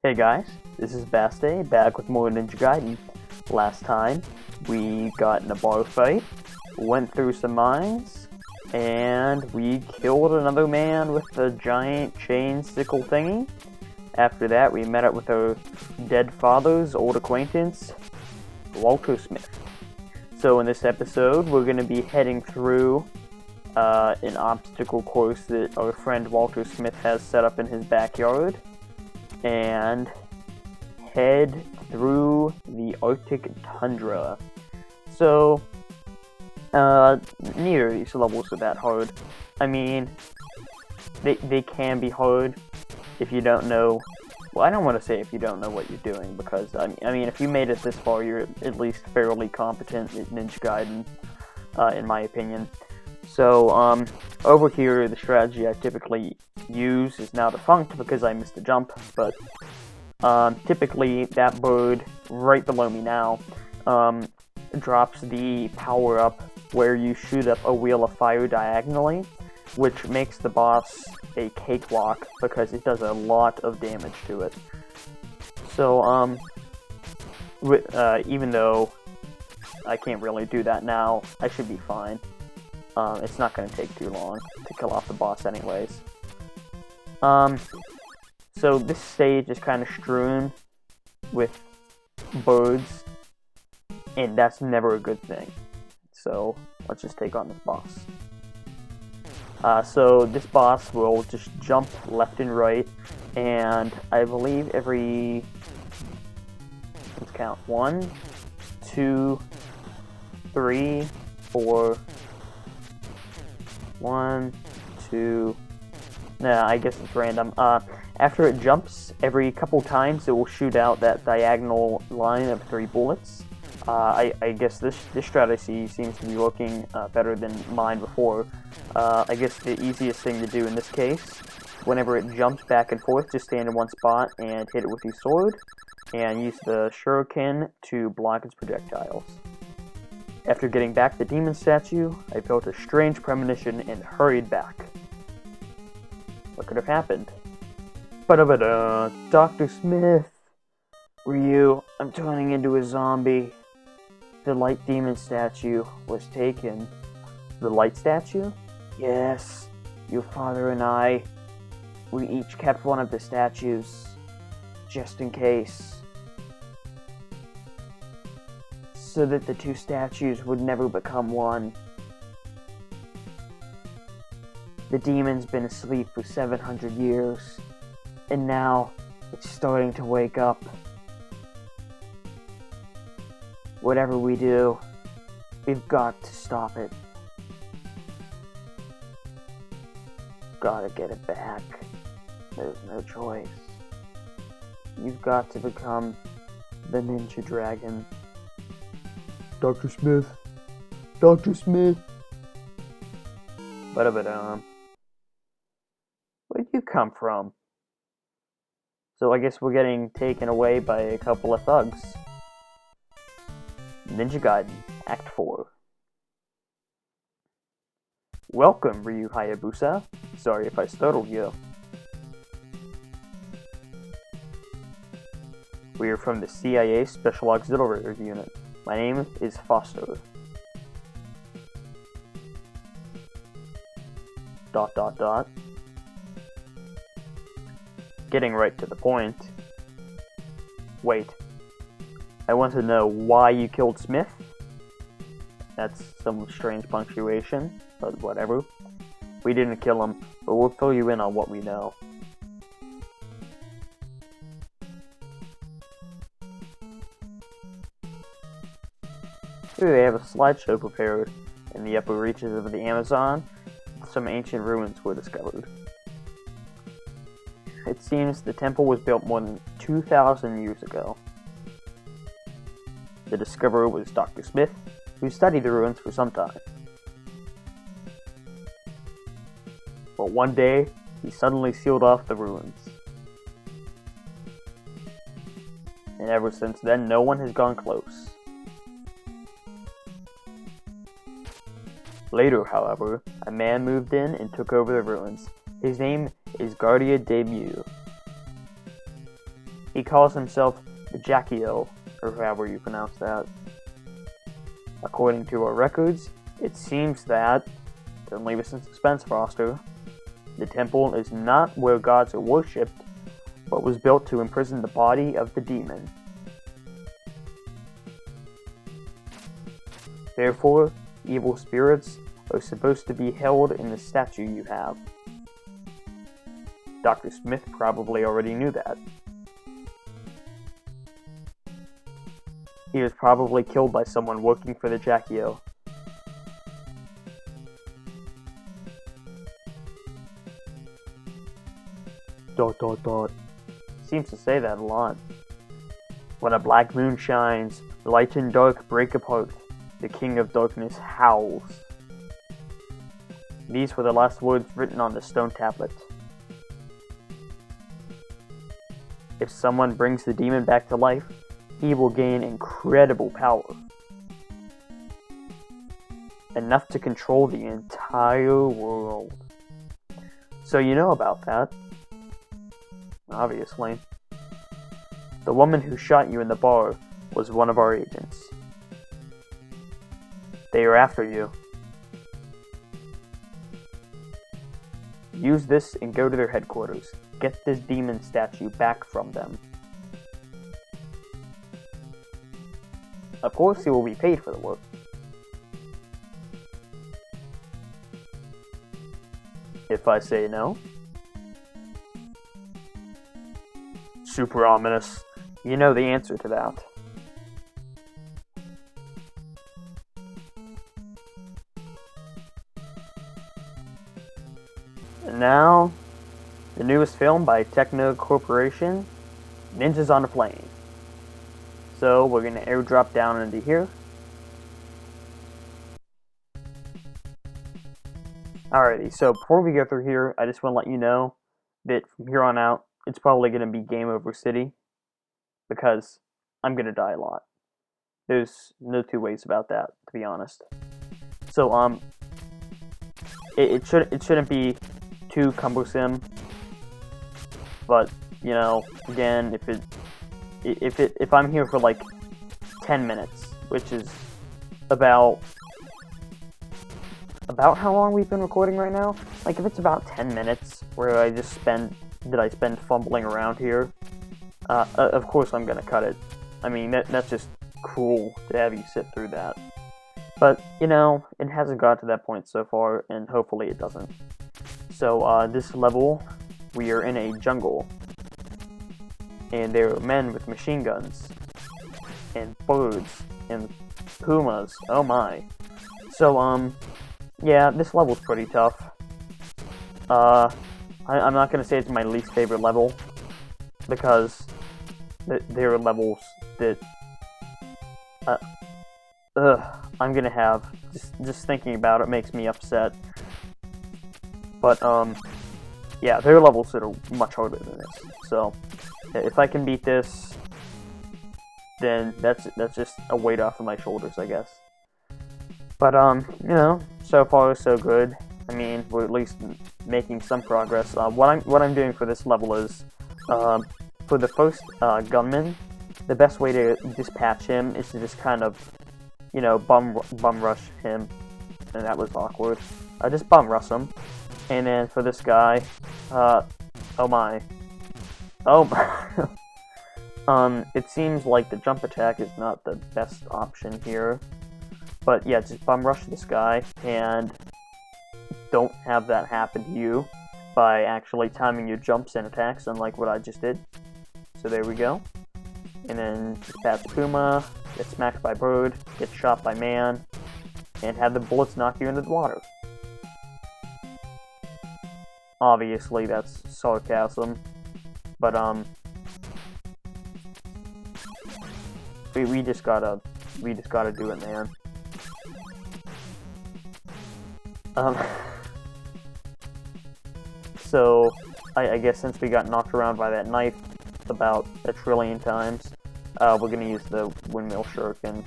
Hey guys, this is Bastei, back with more Ninja Gaiden. Last time, we got in a bar fight, went through some mines, and we killed another man with a giant chain sickle thingy. After that, we met up with our dead father's old acquaintance, Walter Smith. So in this episode, we're going to be heading through an obstacle course that our friend Walter Smith has set up in his backyard, and head through the Arctic tundra. So, neither of these levels are that hard. I mean, they can be hard if you don't know. Well, I don't want to say if you don't know what you're doing, because, I mean, if you made it this far, you're at least fairly competent at Ninja Gaiden, in my opinion. So, over here, the strategy I typically use is now defunct because I missed a jump, but typically that bird right below me now drops the power-up where you shoot up a wheel of fire diagonally, which makes the boss a cakewalk because it does a lot of damage to it. So, even though I can't really do that now, I should be fine. It's not going to take too long to kill off the boss anyways. So this stage is kind of strewn with birds, and that's never a good thing. So let's just take on this boss. So this boss will just jump left and right, and I believe every, let's count, 1, 2, 3, 4, 1, 2, nah, I guess it's random. After it jumps, every couple times it will shoot out that diagonal line of 3 bullets. I guess this strategy seems to be working better than mine before. I guess the easiest thing to do in this case, whenever it jumps back and forth, just stand in one spot and hit it with your sword, and use the shuriken to block its projectiles. After getting back the demon statue, I felt a strange premonition and hurried back. What could have happened? Ba-da-ba-da! Dr. Smith! Ryu, I'm turning into a zombie. The light demon statue was taken. The light statue? Yes. Your father and I, we each kept one of the statues, just in case. So that the 2 statues would never become one. The demon's been asleep for 700 years, and now it's starting to wake up. Whatever we do, we've got to stop it. Gotta get it back. There's no choice. You've got to become the Ninja Dragon. Dr. Smith. Dr. Smith. Ba-da-ba-da. Where'd you come from? So I guess we're getting taken away by a couple of thugs. Ninja Gaiden, Act 4. Welcome, Ryu Hayabusa. Sorry if I startled you. We are from the CIA Special Auxiliary Unit. My name is Foster. ... Getting right to the point. Wait. I want to know why you killed Smith? That's some strange punctuation, but whatever. We didn't kill him, but we'll fill you in on what we know. Here they have a slideshow prepared. In the upper reaches of the Amazon, some ancient ruins were discovered. It seems the temple was built more than 2,000 years ago. The discoverer was Dr. Smith, who studied the ruins for some time. But one day, he suddenly sealed off the ruins. And ever since then, no one has gone close. Later, however, a man moved in and took over the ruins. His name is Guardia de Mew. He calls himself the Jackio, or however you pronounce that. According to our records, it seems that, don't leave us in suspense, Foster, the temple is not where gods are worshipped, but was built to imprison the body of the demon. Therefore, evil spirits are supposed to be held in the statue you have. Dr. Smith probably already knew that. He was probably killed by someone working for the Jackio. Seems to say that a lot. When a black moon shines, light and dark break apart. The King of Darkness howls. These were the last words written on the stone tablet. If someone brings the demon back to life, he will gain incredible power. Enough to control the entire world. So you know about that. Obviously. The woman who shot you in the bar was one of our agents. They are after you. Use this and go to their headquarters. Get this demon statue back from them. Of course, he will be paid for the work. If I say no? Super ominous. You know the answer to that. And now, the newest film by Techno Corporation, Ninjas on a Plane. So we're going to airdrop down into here. Alrighty, so before we go through here, I just want to let you know that from here on out, it's probably going to be Game Over City, because I'm going to die a lot. There's no two ways about that, to be honest. So, it shouldn't be too cumbersome, but, you know, again, if I'm here for like 10 minutes, which is about how long we've been recording right now, like if it's about 10 minutes where I spend fumbling around here, of course I'm gonna cut it. I mean, that's just cruel to have you sit through that. But, you know, it hasn't got to that point so far, and hopefully it doesn't. So, this level, we are in a jungle. And there are men with machine guns. And birds. And pumas. Oh my. So, yeah, this level's pretty tough. I'm not gonna say it's my least favorite level, because there are levels that, I'm gonna have, just thinking about it makes me upset. But, yeah, there are levels that are much harder than this, so, if I can beat this, then that's just a weight off of my shoulders, I guess. But, you know, so far so good. I mean, we're at least making some progress. What I'm doing for this level is, for the first gunman, the best way to dispatch him is to just kind of, you know, bum rush him, and that was awkward. Just bum rush him, and then for this guy, oh my, it seems like the jump attack is not the best option here, but yeah, just bum rush this guy, and don't have that happen to you by actually timing your jumps and attacks, unlike what I just did. So there we go. And then dispatch Puma, get smacked by bird, get shot by man, and have the bullets knock you into the water. Obviously, that's sarcasm, but we just gotta do it, man. So I guess since we got knocked around by that knife about a trillion times, we're gonna use the windmill shuriken,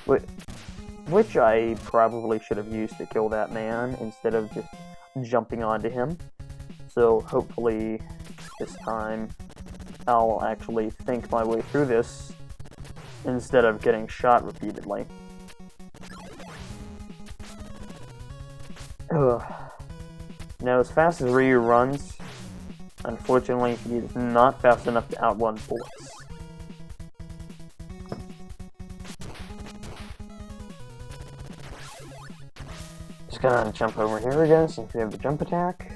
which I probably should have used to kill that man instead of just jumping onto him. So hopefully this time I'll actually think my way through this instead of getting shot repeatedly. Ugh. Now, as fast as Ryu runs, unfortunately, he is not fast enough to outrun bullets. Just gonna jump over here again since we have the jump attack.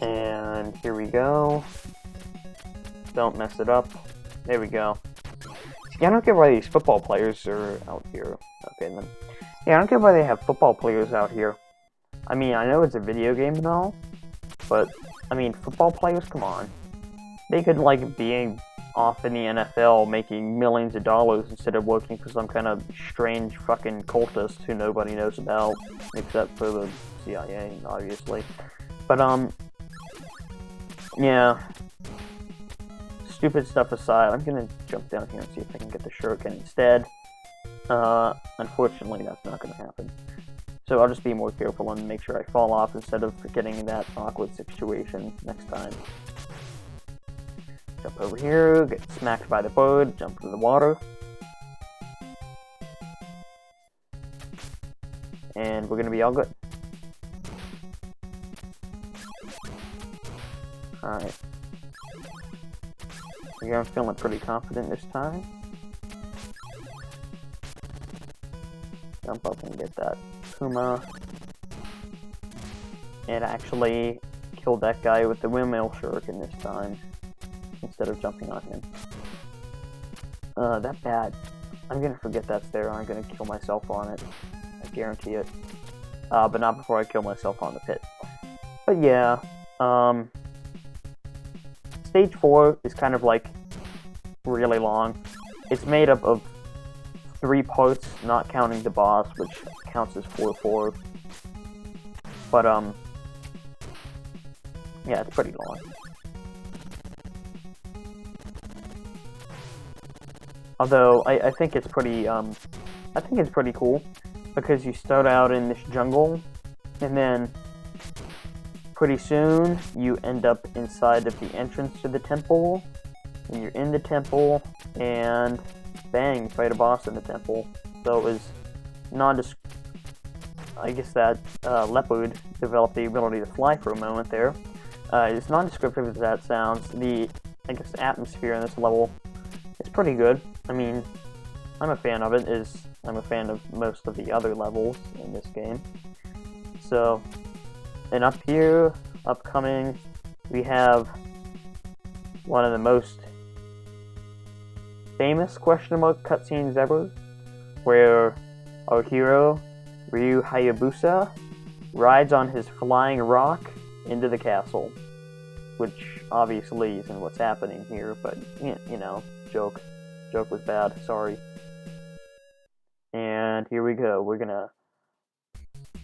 And here we go. Don't mess it up. There we go. See, I don't get why these football players are out here. Okay, then. Yeah, I don't get why they have football players out here. I mean, I know it's a video game and all, but, I mean, football players, come on. They could, like, be off in the NFL making millions of dollars instead of working for some kind of strange fucking cultist who nobody knows about, except for the CIA, obviously. But, yeah. Stupid stuff aside, I'm gonna jump down here and see if I can get the shuriken instead. Unfortunately, that's not gonna happen. So I'll just be more careful and make sure I fall off instead of getting in that awkward situation next time. Jump over here, get smacked by the bird, jump into the water. And we're gonna be all good. Alright. Yeah, I'm feeling pretty confident this time. Jump up and get that Puma. And actually killed that guy with the windmill shuriken this time, instead of jumping on him. That bad. I'm gonna forget that's there, I'm gonna kill myself on it. I guarantee it. But not before I kill myself on the pit. But yeah, Stage 4 is kind of like really long. It's made up of 3 parts, not counting the boss, which counts as 4-4. But, yeah, it's pretty long. Although, I think it's pretty, cool, because you start out in this jungle, and then pretty soon you end up inside of the entrance to the temple, and you're in the temple, and bang, fight a boss in the temple. So it was I guess that leopard developed the ability to fly for a moment there. It's non-descriptive as that sounds. The, I guess, atmosphere in this level is pretty good. I mean, I'm a fan of it, I'm a fan of most of the other levels in this game. So, and up here, upcoming, we have one of the most famous question mark cutscenes ever, where our hero, Ryu Hayabusa, rides on his flying rock into the castle, which obviously isn't what's happening here, but, you know, joke was bad, sorry. And here we go, we're gonna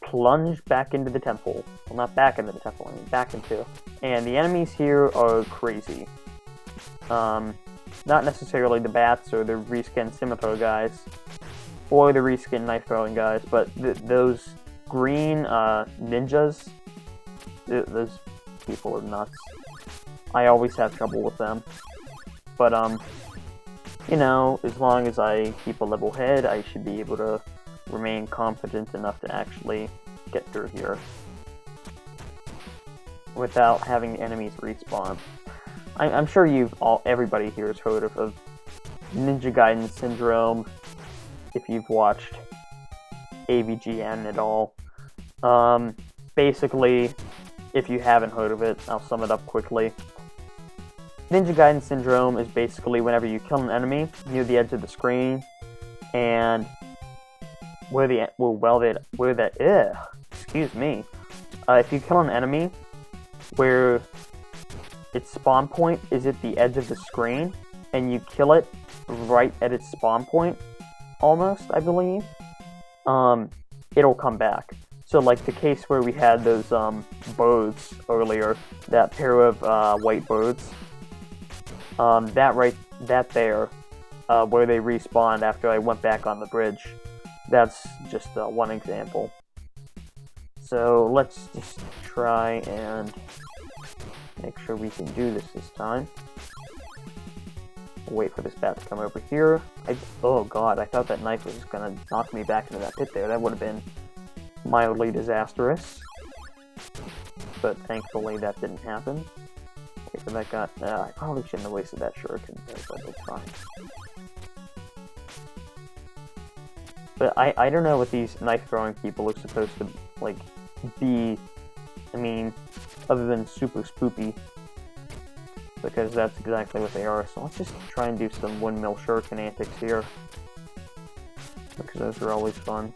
plunge back into the temple. Well, not back into the temple, I mean back into. And the enemies here are crazy. Not necessarily the bats or the reskin scimitar guys, or the reskin knife throwing guys, but those green ninjas, those people are nuts. I always have trouble with them. But, you know, as long as I keep a level head, I should be able to remain confident enough to actually get through here without having enemies respawn. I'm sure everybody here has heard of Ninja Gaiden syndrome, if you've watched AVGN at all. Basically, if you haven't heard of it, I'll sum it up quickly. Ninja Gaiden syndrome is basically whenever you kill an enemy near the edge of the screen, and excuse me. If you kill an enemy where its spawn point is at the edge of the screen, and you kill it right at its spawn point, almost, I believe, it'll come back. So, like the case where we had those birds earlier, that pair of white birds, that there, where they respawned after I went back on the bridge, that's just one example. So let's just try and make sure we can do this time. We'll wait for this bat to come over here. Oh god, I thought that knife was gonna knock me back into that pit there. That would have been mildly disastrous. But thankfully that didn't happen. Wait for that guy. I probably shouldn't have wasted that shuriken there, but it's fine. But I don't know what these knife-throwing people are supposed to, like, be, I mean, other than super spoopy. Because that's exactly what they are. So let's just try and do some windmill shuriken antics here. Because those are always fun.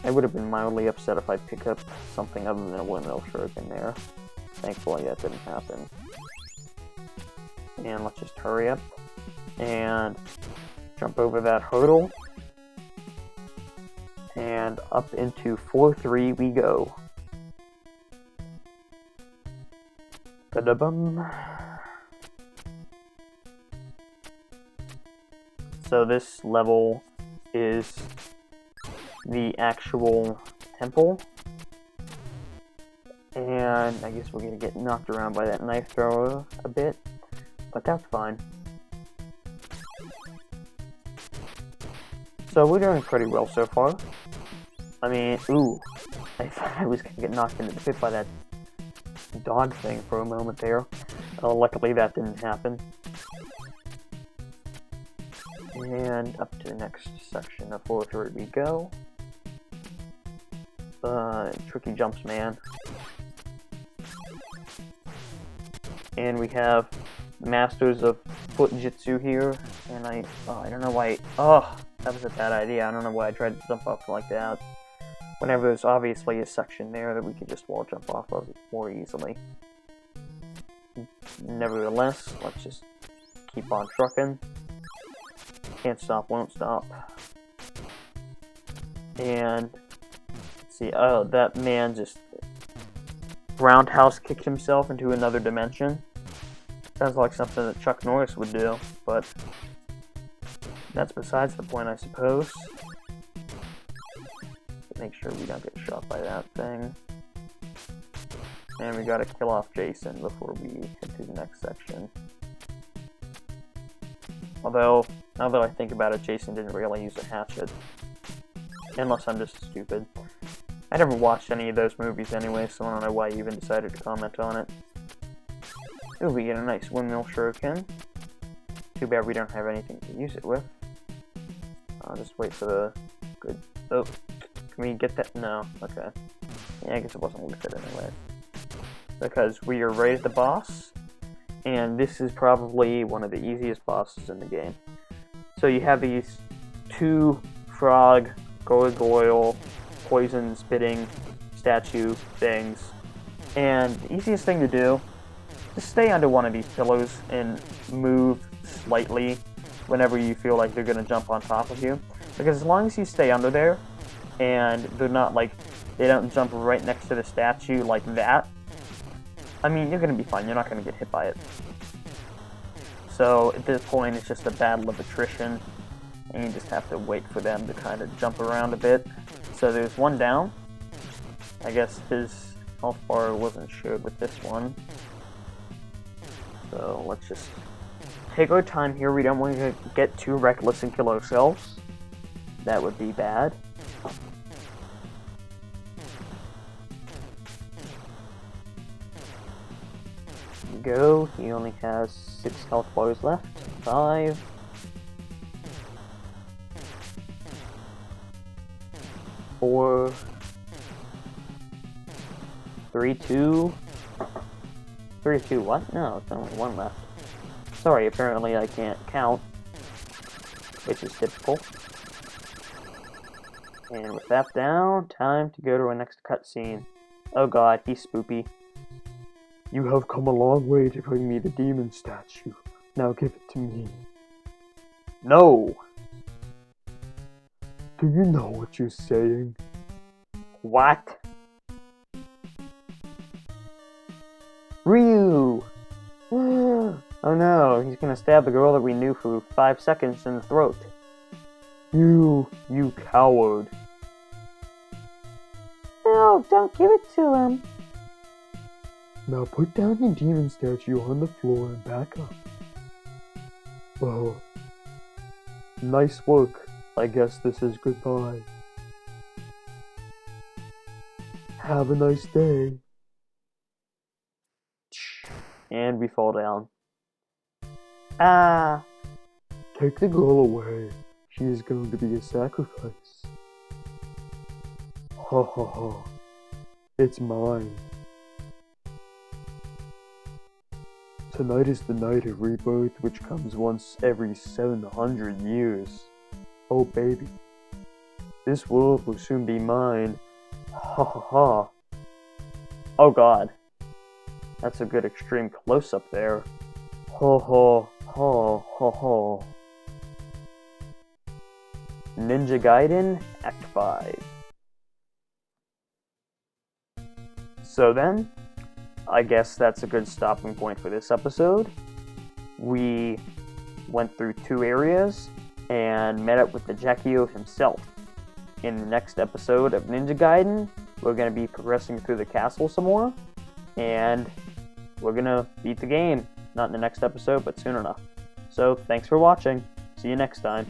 I would have been mildly upset if I picked up something other than a windmill shuriken there. Thankfully that didn't happen. And let's just hurry up. And jump over that hurdle. And up into 4-3 we go. Ba-da-bum. So this level is the actual temple. And I guess we're gonna get knocked around by that knife thrower a bit. But that's fine. So we're doing pretty well so far. I mean, ooh. I thought I was gonna get knocked into the pit by that dog thing for a moment there. Luckily that didn't happen. And up to the next section of 4-3 we go. Tricky jumps, man. And we have Masters of Foot Jitsu here, and I don't know why. Oh, that was a bad idea. I don't know why I tried to jump off like that. Whenever there's obviously a section there that we could just wall jump off of more easily. Nevertheless, let's just keep on trucking. Can't stop, won't stop. And let's see. Oh, that man just roundhouse kicked himself into another dimension. Sounds like something that Chuck Norris would do, but that's besides the point, I suppose. Make sure we don't get shot by that thing. And we gotta kill off Jason before we head to the next section. Although, now that I think about it, Jason didn't really use a hatchet. Unless I'm just stupid. I never watched any of those movies anyway, so I don't know why you even decided to comment on it. Ooh, we get a nice windmill shuriken. Too bad we don't have anything to use it with. I'll just wait for the good... Oh, can we get that? No, okay. Yeah, I guess it wasn't worth it anyway. Because we are right at the boss, and this is probably one of the easiest bosses in the game. So you have these two frog, gargoyle, poison spitting statue things, and the easiest thing to do is stay under one of these pillows and move slightly whenever you feel like they're gonna jump on top of you. Because as long as you stay under there, and they're not like, they don't jump right next to the statue like that, I mean, you're gonna be fine, you're not gonna get hit by it. So at this point, it's just a battle of attrition, and you just have to wait for them to kind of jump around a bit. So there's one down. I guess his health bar wasn't shared with this one. So let's just take our time here. We don't want to get too reckless and kill ourselves. That would be bad. Go. He only has 6 health bars left. 5. 4. 3, 2. 3, 2, what? No, it's only 1 left. Sorry, apparently I can't count, which is typical. And with that down, time to go to our next cutscene. Oh god, he's spoopy. You have come a long way to bring me the demon statue. Now give it to me. No! Do you know what you're saying? What? Ryu! Oh no, he's gonna stab the girl that we knew for 5 seconds in the throat. You coward. No, don't give it to him. Now put down your demon statue on the floor and back up. Well, nice work. I guess this is goodbye. Have a nice day. And we fall down. Ah! Take the girl away. She is going to be a sacrifice. Ha ha ha. It's mine. Tonight is the night of rebirth, which comes once every 700 years. Oh baby, this world will soon be mine. Ha ha ha. Oh god. That's a good extreme close-up there. Ho ho ho ho ho. Ninja Gaiden, Act 5. So then, I guess that's a good stopping point for this episode. We went through 2 areas and met up with the Jackio himself. In the next episode of Ninja Gaiden, we're going to be progressing through the castle some more, and we're going to beat the game. Not in the next episode, but soon enough. So, thanks for watching. See you next time.